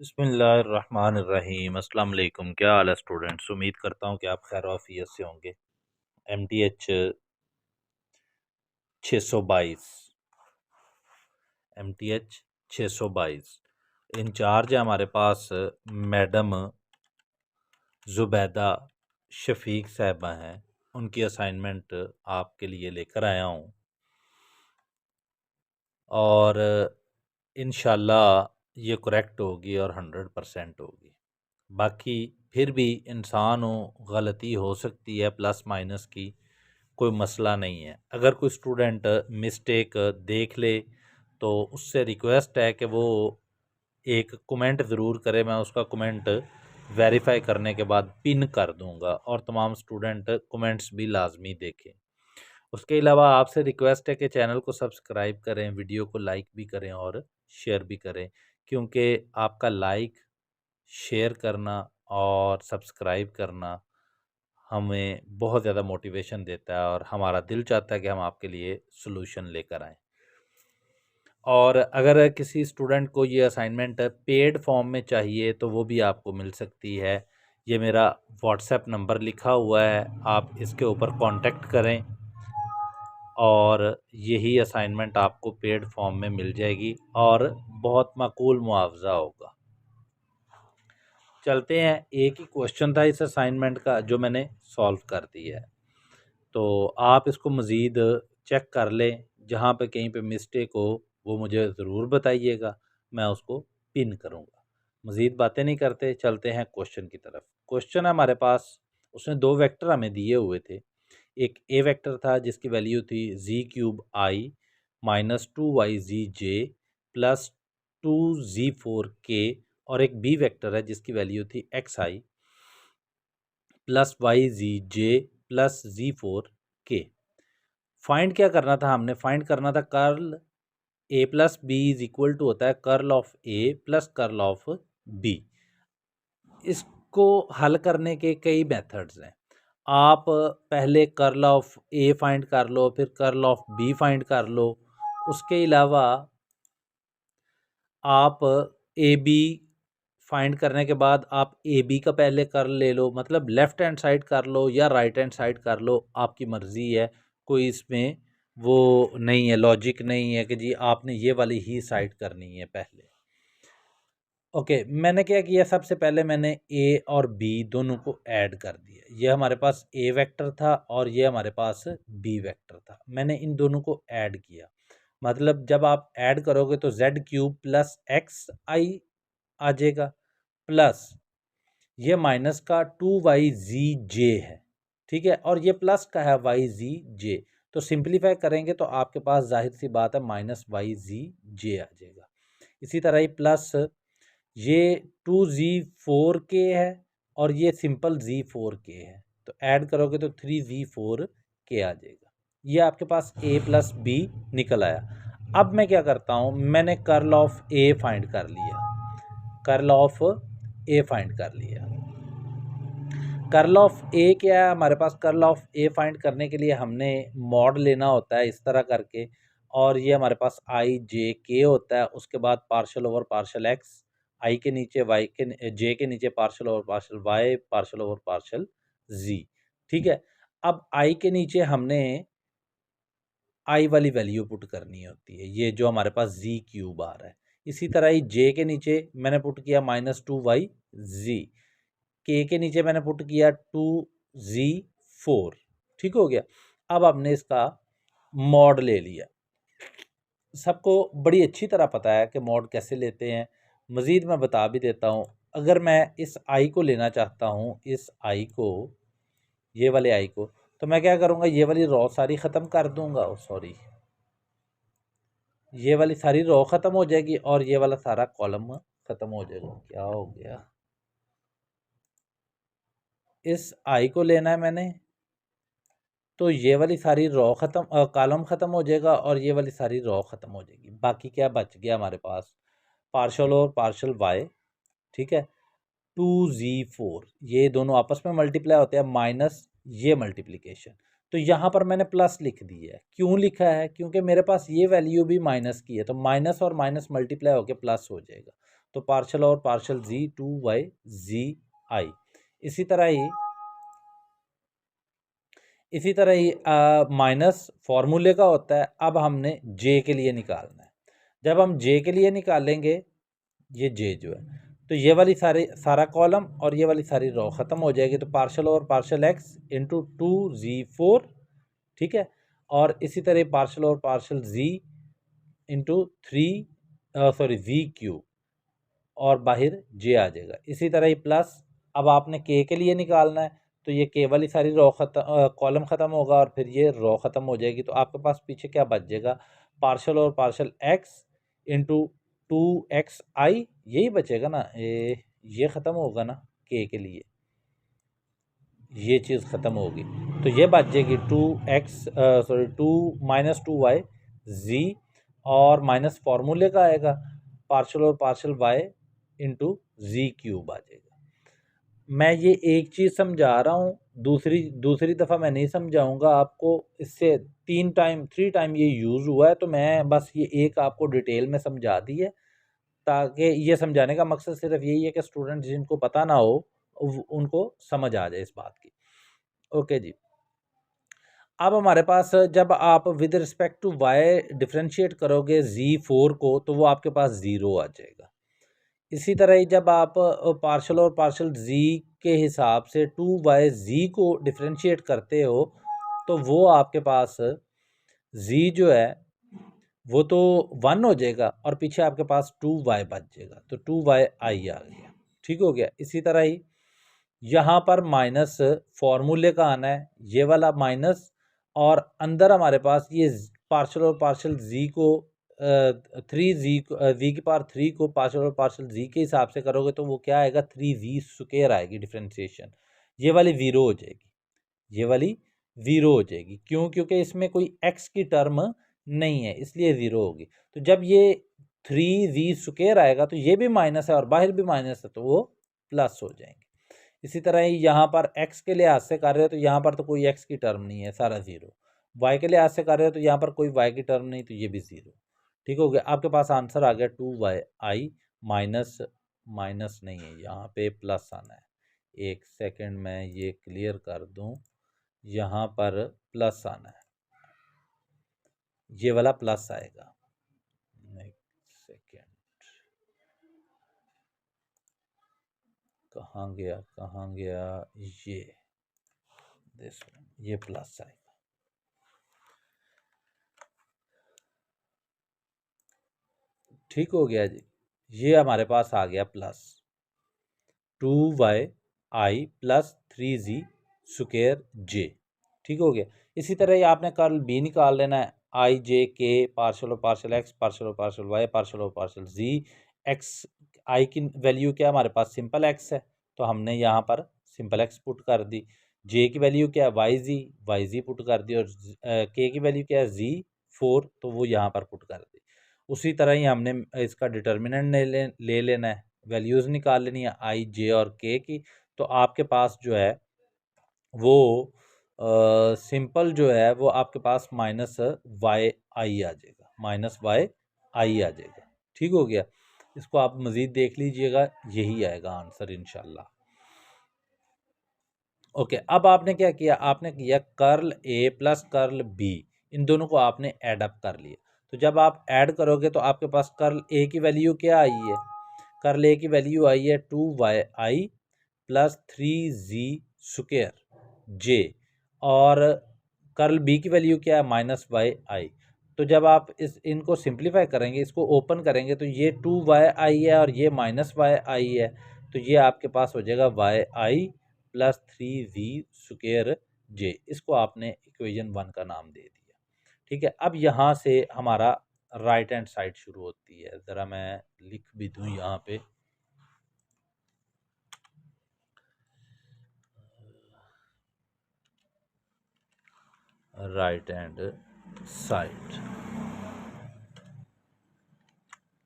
बिस्मिल्लाहिर्रहमानिर्रहीम। अस्सलाम वालेकुम। क्या हाल है स्टूडेंट्स? उम्मीद करता हूँ कि आप खैर आफियत से होंगे। MTH 622 MTH 622 इंचार्ज है हमारे पास मैडम ज़ुबैदा शफीक साहबा हैं। उनकी असाइनमेंट आपके लिए लेकर आया हूँ और इंशाल्लाह ये करेक्ट होगी और 100% होगी। बाकी फिर भी इंसान हो, गलती हो सकती है प्लस माइनस की, कोई मसला नहीं है। अगर कोई स्टूडेंट मिस्टेक देख ले तो उससे रिक्वेस्ट है कि वो एक कमेंट ज़रूर करे। मैं उसका कमेंट वेरीफाई करने के बाद पिन कर दूंगा और तमाम स्टूडेंट कमेंट्स भी लाजमी देखें। उसके अलावा आपसे रिक्वेस्ट है कि चैनल को सब्सक्राइब करें, वीडियो को लाइक भी करें और शेयर भी करें, क्योंकि आपका लाइक, शेयर करना और सब्सक्राइब करना हमें बहुत ज़्यादा मोटिवेशन देता है और हमारा दिल चाहता है कि हम आपके लिए सॉल्यूशन लेकर आएँ। और अगर किसी स्टूडेंट को ये असाइनमेंट पेड फॉर्म में चाहिए तो वो भी आपको मिल सकती है। ये मेरा व्हाट्सएप नंबर लिखा हुआ है, आप इसके ऊपर कांटेक्ट करें और यही असाइनमेंट आपको पेड फॉर्म में मिल जाएगी और बहुत माकूल मुआवजा होगा। चलते हैं, एक ही क्वेश्चन था इस असाइनमेंट का जो मैंने सॉल्व कर दिया है, तो आप इसको मज़ीद चेक कर लें। जहाँ पे कहीं पे मिस्टेक हो वो मुझे ज़रूर बताइएगा, मैं उसको पिन करूँगा। मज़ीद बातें नहीं करते, चलते हैं क्वेश्चन की तरफ। क्वेश्चन है हमारे पास, उसने दो वेक्टर हमें दिए हुए थे। एक ए वेक्टर था जिसकी वैल्यू थी z³ minus 2yzj plus 2z4k, और एक बी वेक्टर है जिसकी वैल्यू थी xi plus yzj plus z4k। Find क्या करना था हमने? फाइंड करना था curl a plus B is equal to होता है curl of a plus curl of b। इसको हल करने के कई मेथड्स हैं। आप पहले कर्ल ऑफ a फाइंड कर लो, फिर कर्ल ऑफ b फाइंड कर लो। उसके अलावा आप ए बी फाइंड करने के बाद आप ए बी का पहले कर्ल ले लो, मतलब लेफ़्ट हैंड साइड कर लो या राइट हैंड साइड कर लो, आपकी मर्ज़ी है। कोई इसमें वो नहीं है, लॉजिक नहीं है कि जी आपने ये वाली ही साइड करनी है पहले। ओके, मैंने क्या किया, सबसे पहले मैंने ए और बी दोनों को ऐड कर दिया। ये हमारे पास ए वेक्टर था और ये हमारे पास बी वेक्टर था। मैंने इन दोनों को ऐड किया, मतलब जब आप ऐड करोगे तो z³ प्लस एक्स आई आ जाएगा, प्लस ये माइनस का 2yzj है, ठीक है, और ये प्लस का है yzj। तो सिंप्लीफाई करेंगे तो आपके पास जाहिर सी बात है माइनस yzj आ जाएगा। इसी तरह ही प्लस ये 2z4k है और ये सिंपल z4k है, तो ऐड करोगे तो 3z4k आ जाएगा। ये आपके पास a प्लस बी निकल आया। अब मैं क्या करता हूँ, मैंने कर्ल ऑफ a फाइंड कर लिया, कर्ल ऑफ a फाइंड कर लिया। कर्ल ऑफ a क्या है हमारे पास? कर्ल ऑफ a फाइंड करने के लिए हमने मॉड लेना होता है इस तरह करके, और ये हमारे पास i j k होता है। उसके बाद partial over partial x, i के नीचे y के j के नीचे partial over partial y, partial over partial z, ठीक है। अब i के नीचे हमने i वाली वैल्यू पुट करनी होती है, ये जो हमारे पास z³ आ रहा है। इसी तरह ही j के नीचे मैंने पुट किया -2yz, के नीचे मैंने पुट किया 2z4, ठीक हो गया। अब हमने इसका मॉड ले लिया। सबको बड़ी अच्छी तरह पता है कि मॉड कैसे लेते हैं, मज़ीद मैं बता भी देता हूँ। अगर मैं इस आई को लेना चाहता हूँ, इस आई को, ये वाले आई को, तो मैं क्या करूँगा, ये वाली रो सारी ख़त्म कर दूँगा, सॉरी, ये वाली सारी रो ख़त्म हो जाएगी और ये वाला सारा कॉलम ख़त्म हो जाएगा। क्या हो गया, इस आई को लेना है मैंने, तो ये वाली सारी रो ख़त्म, कॉलम ख़त्म हो जाएगा और ये वाली सारी रो ख़त्म हो जाएगी। बाकी क्या बच गया हमारे पास? पार्शल और पार्शल वाई, ठीक है, 2z4, ये दोनों आपस में मल्टीप्लाई होते हैं, माइनस ये मल्टीप्लिकेशन। तो यहाँ पर मैंने प्लस लिख दिया है। क्यों लिखा है? क्योंकि मेरे पास ये वैल्यू भी माइनस की है, तो माइनस और माइनस मल्टीप्लाई होकर प्लस हो जाएगा। तो पार्शल और पार्शल जी 2y जी। इसी तरह ही माइनस फॉर्मूले का होता है। अब हमने जे के लिए निकालना है। जब हम जे के लिए निकालेंगे, ये जे जो है, तो ये वाली सारा कॉलम और ये वाली सारी रो ख़त्म हो जाएगी। तो पार्शल और पार्शल एक्स इंटू 2z4, ठीक है। और इसी तरह पार्शल और पार्शल जी इंटू 3 और बाहर जे आ जाएगा। इसी तरह ही प्लस, अब आपने के लिए निकालना है, तो ये के वाली सारी रो कॉलम ख़त्म होगा और फिर ये रो ख़त्म हो जाएगी। तो आपके पास पीछे क्या बच जाएगा, पार्शल और पार्शल एक्स इंटू 2xi, यही बचेगा ना। ये ख़त्म होगा ना के लिए, ये चीज़ ख़त्म होगी। तो ये बच जाएगी 2 जी, और माइनस फार्मूले का आएगा पार्शल और पार्शल वाई इंटू जी³ आ जाएगा। मैं ये एक चीज़ समझा रहा हूँ, दूसरी दफ़ा मैं नहीं समझाऊंगा आपको। इससे 3 टाइम ये यूज़ हुआ है, तो मैं बस ये एक आपको डिटेल में समझा दी है, ताकि ये समझाने का मकसद सिर्फ यही है कि स्टूडेंट जिनको पता ना हो उनको समझ आ जाए इस बात की। ओके जी। अब हमारे पास जब आप with respect to Y differentiate करोगे z4 को, तो वो आपके पास 0 आ जाएगा। इसी तरह ही जब आप पार्शल और पार्शल z के हिसाब से 2y को डिफ्रेंशिएट करते हो, तो वो आपके पास z जो है वो तो 1 हो जाएगा और पीछे आपके पास 2y बच जाएगा। तो 2y आ गया, ठीक हो गया। इसी तरह ही यहाँ पर माइनस फॉर्मूले का आना है, ये वाला माइनस, और अंदर हमारे पास ये पार्शल और पार्शल जी को 3 को पार्शल और पार्शल जी के हिसाब से करोगे, तो वो क्या आएगा, 3z² आएगी डिफ्रेंशिएशन। ये वाली 0 हो जाएगी, ये वाली 0 हो जाएगी। क्यों? क्योंकि इसमें कोई x की टर्म नहीं है, इसलिए 0 होगी। तो जब ये 3z² आएगा, तो ये भी माइनस है और बाहर भी माइनस है, तो वो प्लस हो जाएंगे। इसी तरह ही यहाँ पर x के लिहाज से कर रहे हो, तो यहाँ पर तो कोई x की टर्म नहीं है, सारा 0। y के लिहाज से कर रहे हो, तो यहाँ पर कोई y की टर्म नहीं, तो ये भी 0। ठीक हो गया। आपके पास आंसर आ गया 2y माइनस, माइनस नहीं है, यहाँ पे प्लस आना है। एक सेकंड में ये क्लियर कर दूं, यहाँ पर प्लस आना है, ये वाला प्लस आएगा। एक सेकंड, कहाँ गया ये प्लस आएगा। ठीक हो गया जी। ये हमारे पास आ गया प्लस 2y प्लस 3z²j। ठीक हो गया। इसी तरह ही आपने कर्ल बी निकाल लेना है, आई जे के पार्शल और पार्शल एक्स पार्शल और पार्शल वाई पार्शल और पार्शल जी। एक्स आई की वैल्यू क्या है, हमारे पास सिंपल एक्स है, तो हमने यहाँ पर सिंपल एक्स पुट कर दी। जे की वैल्यू क्या है, वाई जी पुट कर दी। और के की वैल्यू क्या है, z4, तो वो यहाँ पर पुट कर दी। उसी तरह ही हमने इसका डिटर्मिनेंट ले लेना है, वैल्यूज़ निकाल लेनी है आई जे और के की। तो आपके पास जो है वो सिंपल जो है वो आपके पास माइनस वाई आई आ जाएगा, माइनस वाई आई आ जाएगा। ठीक हो गया। इसको आप मज़ीद देख लीजिएगा, यही आएगा आंसर इंशाल्लाह। ओके, अब आपने क्या किया, आपने किया curl A plus curl B, इन दोनों को आपने ऐड अप कर लिया। तो जब आप ऐड करोगे तो आपके पास कर्ल ए की वैल्यू क्या आई है, कर्ल ए की वैल्यू आई है 2y प्लस 3z²j, और कर्ल बी की वैल्यू क्या है, माइनस वाई आई। तो जब आप इनको सिंप्लीफाई करेंगे, इसको ओपन करेंगे, तो ये 2y है और ये माइनस वाई है, तो ये आपके पास हो जाएगा y प्लस 3z²j। इसको आपने इक्वेशन 1 का नाम दे दिया। ठीक है। अब यहाँ से हमारा राइट हैंड साइड शुरू होती है। ज़रा मैं लिख भी दूँ यहाँ पे, राइट हैंड साइड।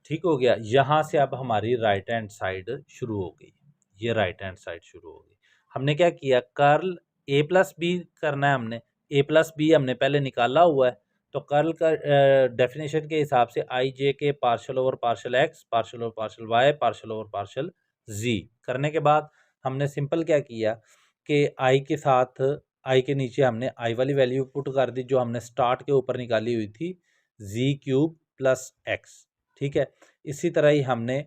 ठीक हो गया। यहाँ से अब हमारी राइट हैंड साइड शुरू हो गई, ये राइट हैंड साइड शुरू हो गई। हमने क्या किया, कर्ल ए प्लस बी करना है, हमने ए प्लस बी हमने पहले निकाला हुआ है, तो कर्ल का डेफिनेशन के हिसाब से I J K partial over partial X, partial over partial Y, partial over partial Z करने के बाद हमने सिंपल क्या किया कि आई के साथ आई के नीचे हमने आई वाली वैल्यू पुट कर दी जो हमने स्टार्ट के ऊपर निकाली हुई थी, जी क्यूब प्लस एक्स। ठीक है, इसी तरह ही हमने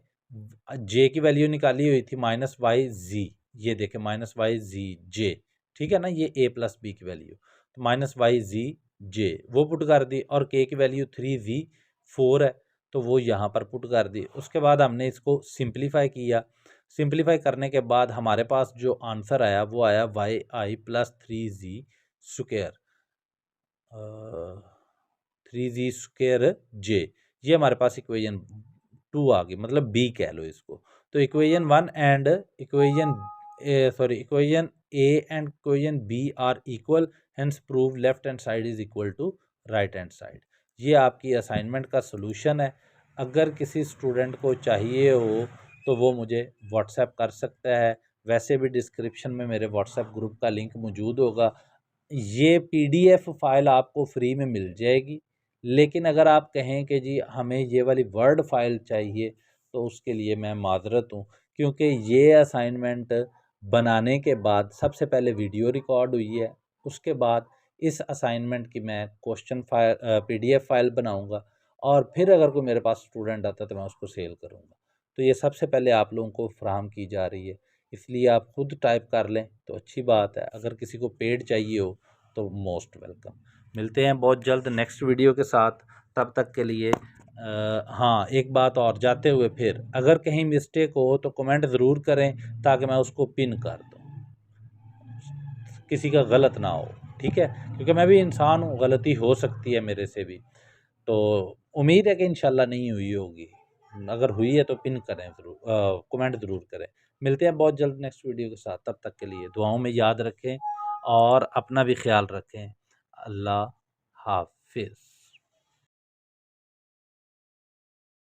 जे की वैल्यू निकाली हुई थी माइनस वाई जी, ये देखें माइनस वाई जी जे, ठीक है ना, ये ए प्लस बी की वैल्यू, तो माइनस वाई जी जे वो पुट कर दी, और के की वैल्यू 3v4 है तो वो यहाँ पर पुट कर दी। उसके बाद हमने इसको सिंप्लीफाई किया, सिंप्लीफाई करने के बाद हमारे पास जो आंसर आया वो आया वाई आई प्लस 3z स्क्र 3z स्क्र जे, ये हमारे पास इक्वेशन 2 आ गई, मतलब बी कह लो इसको। तो equation 1 and equation equation A and equation B are equal, hence prove left hand side is equal to right hand side. ये आपकी असाइनमेंट का सोल्यूशन है। अगर किसी स्टूडेंट को चाहिए हो तो वो मुझे व्हाट्सएप कर सकता है, वैसे भी डिस्क्रिप्शन में मेरे व्हाट्सएप ग्रुप का लिंक मौजूद होगा। ये पीडीएफ फाइल आपको फ्री में मिल जाएगी, लेकिन अगर आप कहें कि जी हमें ये वाली वर्ड फाइल चाहिए तो उसके लिए मैं माजरत हूँ, क्योंकि ये असाइनमेंट बनाने के बाद सबसे पहले वीडियो रिकॉर्ड हुई है, उसके बाद इस असाइनमेंट की मैं क्वेश्चन फाइल पीडीएफ फाइल बनाऊंगा, और फिर अगर कोई मेरे पास स्टूडेंट आता तो मैं उसको सेल करूंगा। तो ये सबसे पहले आप लोगों को फ्राहम की जा रही है, इसलिए आप खुद टाइप कर लें तो अच्छी बात है। अगर किसी को पेड चाहिए हो तो मोस्ट वेलकम। मिलते हैं बहुत जल्द नेक्स्ट वीडियो के साथ, तब तक के लिए हाँ एक बात और जाते हुए, फिर अगर कहीं मिस्टेक हो तो कमेंट ज़रूर करें ताकि मैं उसको पिन कर दूँ, किसी का गलत ना हो, ठीक है, क्योंकि मैं भी इंसान हूँ, गलती हो सकती है मेरे से भी। तो उम्मीद है कि इंशाल्लाह नहीं हुई होगी, अगर हुई है तो पिन करें ज़रूर, कमेंट ज़रूर करें। मिलते हैं बहुत जल्द नेक्स्ट वीडियो के साथ, तब तक के लिए दुआओं में याद रखें और अपना भी ख्याल रखें। अल्लाह हाफिज़।